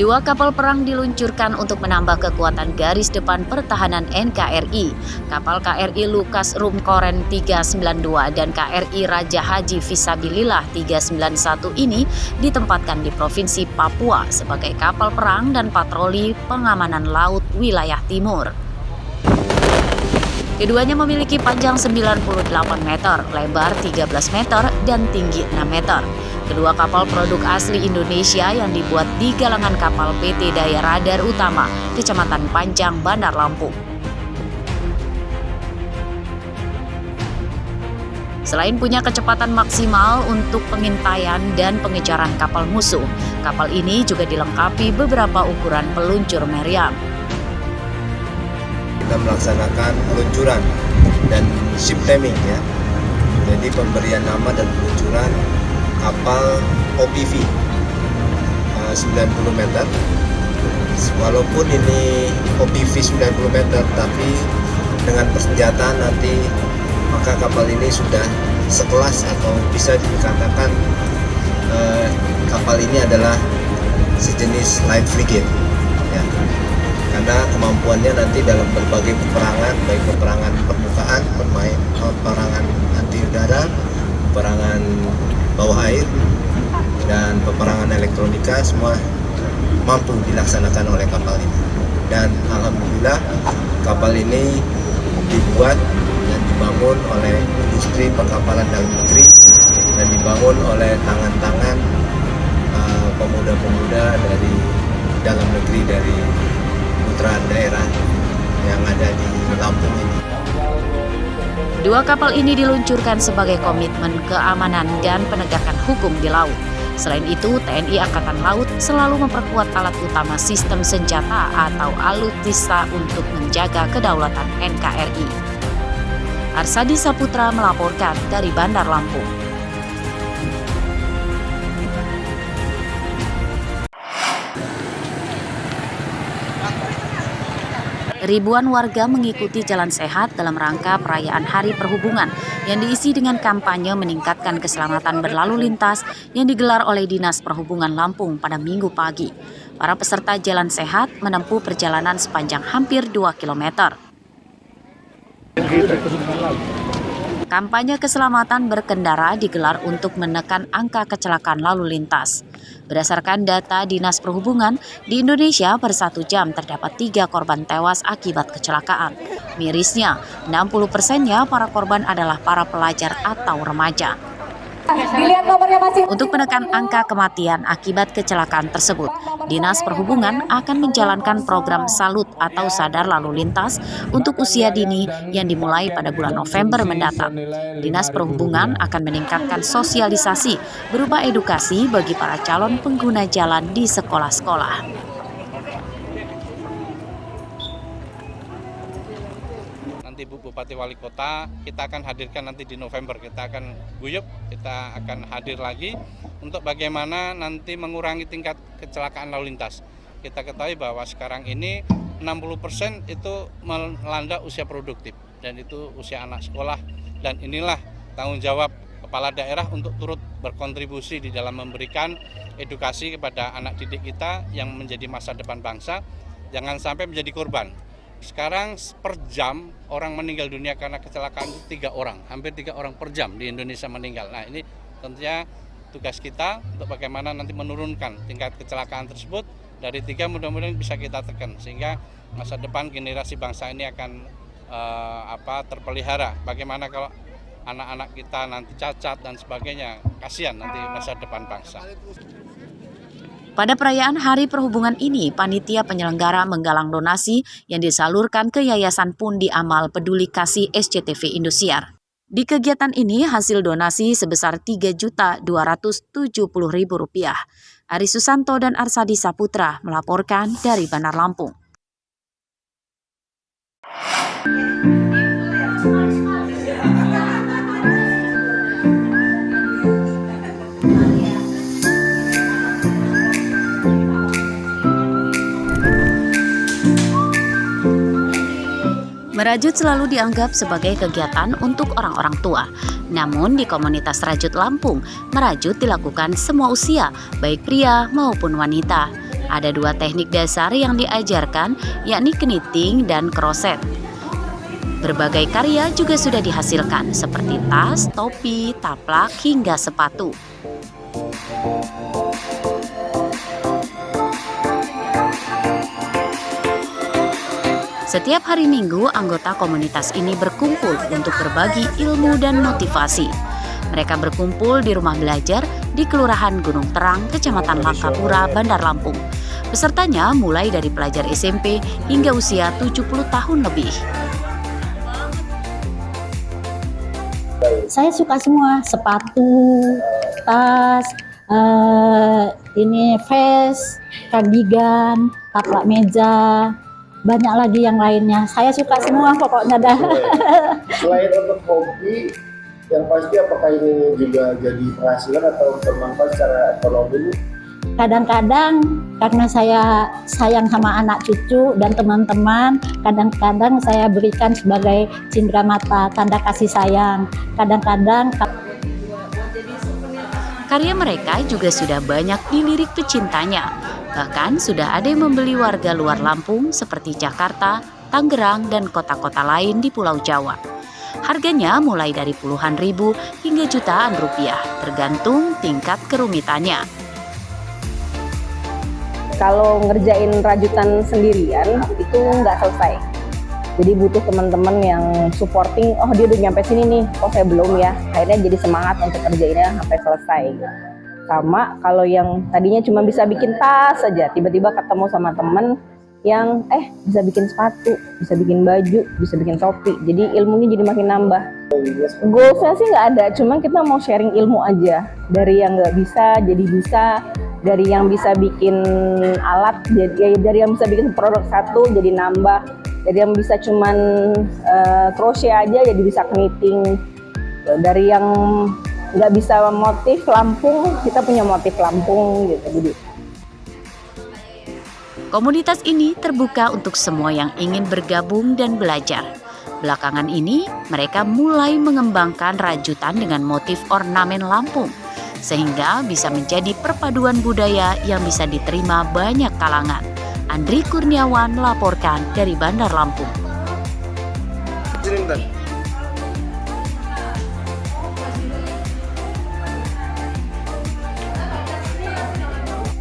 Dua kapal perang diluncurkan untuk menambah kekuatan garis depan pertahanan NKRI. Kapal KRI Lukas Rumkoren 392 dan KRI Raja Haji Fisabilillah 391 ini ditempatkan di Provinsi Papua sebagai kapal perang dan patroli pengamanan laut wilayah timur. Keduanya memiliki panjang 98 meter, lebar 13 meter, dan tinggi 6 meter. Kedua kapal produk asli Indonesia yang dibuat di galangan kapal PT Daya Radar Utama, Kecamatan Panjang, Bandar Lampung. Selain punya kecepatan maksimal untuk pengintaian dan pengejaran kapal musuh, kapal ini juga dilengkapi beberapa ukuran peluncur meriam. Kita melaksanakan peluncuran dan ship timing ya. Jadi pemberian nama dan peluncuran kapal OPV 90 meter. Walaupun ini OPV 90 meter, tapi dengan persenjataan nanti maka kapal ini sudah sekelas atau bisa dikatakan kapal ini adalah sejenis light frigate ya. Karena kemampuannya nanti dalam berbagai peperangan, baik peperangan permukaan, peperangan anti udara, peperangan bawah air, dan peperangan elektronika, semua mampu dilaksanakan oleh kapal ini. Dan alhamdulillah kapal ini dibuat dan dibangun oleh industri perkapalan dalam negeri dan dibangun oleh tangan-tangan pemuda-pemuda dari dalam negeri, dari putra daerah yang ada di Lampung ini. Dua kapal ini diluncurkan sebagai komitmen keamanan dan penegakan hukum di laut. Selain itu, TNI Angkatan Laut selalu memperkuat alat utama sistem senjata atau alutsista untuk menjaga kedaulatan NKRI. Arsadi Saputra melaporkan dari Bandar Lampung. Ribuan warga mengikuti jalan sehat dalam rangka perayaan Hari Perhubungan yang diisi dengan kampanye meningkatkan keselamatan berlalu lintas yang digelar oleh Dinas Perhubungan Lampung pada Minggu pagi. Para peserta jalan sehat menempuh perjalanan sepanjang hampir 2 km. Kampanye keselamatan berkendara digelar untuk menekan angka kecelakaan lalu lintas. Berdasarkan data Dinas Perhubungan, di Indonesia per 1 jam terdapat 3 korban tewas akibat kecelakaan. Mirisnya, 60%-nya para korban adalah para pelajar atau remaja. Untuk menekan angka kematian akibat kecelakaan tersebut, Dinas Perhubungan akan menjalankan program Salut atau Sadar Lalu Lintas untuk usia dini yang dimulai pada bulan November mendatang. Dinas Perhubungan akan meningkatkan sosialisasi berupa edukasi bagi para calon pengguna jalan di sekolah-sekolah. Nanti Bu Bupati Wali Kota kita akan hadirkan nanti di November, kita akan guyup, kita akan hadir lagi untuk bagaimana nanti mengurangi tingkat kecelakaan lalu lintas. Kita ketahui bahwa sekarang ini 60% itu melanda usia produktif dan itu usia anak sekolah, dan inilah tanggung jawab kepala daerah untuk turut berkontribusi di dalam memberikan edukasi kepada anak didik kita yang menjadi masa depan bangsa, jangan sampai menjadi korban. Sekarang per jam orang meninggal dunia karena kecelakaan itu 3 orang, hampir 3 orang per jam di Indonesia meninggal. Nah, ini tentunya tugas kita untuk bagaimana nanti menurunkan tingkat kecelakaan tersebut dari 3, mudah-mudahan bisa kita tekan sehingga masa depan generasi bangsa ini akan terpelihara. Bagaimana kalau anak-anak kita nanti cacat dan sebagainya, kasihan nanti masa depan bangsa. Pada perayaan Hari Perhubungan ini, panitia penyelenggara menggalang donasi yang disalurkan ke Yayasan Pundi Amal Peduli Kasih SCTV Indosiar. Di kegiatan ini, hasil donasi sebesar Rp3.270.000. Ari Susanto dan Arsadi Saputra melaporkan dari Bandar Lampung. Merajut selalu dianggap sebagai kegiatan untuk orang-orang tua. Namun di komunitas Rajut Lampung, merajut dilakukan semua usia, baik pria maupun wanita. Ada 2 teknik dasar yang diajarkan, yakni kniting dan kroset. Berbagai karya juga sudah dihasilkan, seperti tas, topi, taplak, hingga sepatu. Setiap hari Minggu, anggota komunitas ini berkumpul untuk berbagi ilmu dan motivasi. Mereka berkumpul di rumah belajar di Kelurahan Gunung Terang, Kecamatan Langkapura, Bandar Lampung. Pesertanya mulai dari pelajar SMP hingga usia 70 tahun lebih. Saya suka semua, sepatu, tas, vest, kardigan, taplak meja, banyak lagi yang lainnya. Saya suka semua pokoknya dah. Selain untuk hobi, yang pasti apakah ini juga jadi penghasilan atau bermanfaat secara ekonomi? Kadang-kadang karena saya sayang sama anak cucu dan teman-teman, kadang-kadang saya berikan sebagai cindera mata, tanda kasih sayang. Kadang-kadang Karya mereka juga sudah banyak dilirik pecintanya. Bahkan sudah ada yang membeli warga luar Lampung seperti Jakarta, Tangerang, dan kota-kota lain di Pulau Jawa. Harganya mulai dari puluhan ribu hingga jutaan rupiah, tergantung tingkat kerumitannya. Kalau ngerjain rajutan sendirian itu nggak selesai. Jadi butuh teman-teman yang supporting, oh dia udah nyampe sini nih, oh saya belum ya. Akhirnya jadi semangat untuk kerjainnya sampai selesai. Sama kalau yang tadinya cuma bisa bikin tas saja, tiba-tiba ketemu sama temen yang bisa bikin sepatu, bisa bikin baju, bisa bikin topi. Jadi ilmunya jadi makin nambah. Goalsnya sih nggak ada, cuman kita mau sharing ilmu aja. Dari yang nggak bisa jadi bisa, dari yang bisa bikin alat, dari yang bisa bikin produk satu jadi nambah, dari yang bisa cuman crochet aja jadi bisa kniting, dari yang nggak bisa motif Lampung kita punya motif Lampung gitu. Jadi komunitas ini terbuka untuk semua yang ingin bergabung dan belajar. Belakangan ini mereka mulai mengembangkan rajutan dengan motif ornamen Lampung, sehingga bisa menjadi perpaduan budaya yang bisa diterima banyak kalangan. Andri Kurniawan melaporkan dari Bandar Lampung.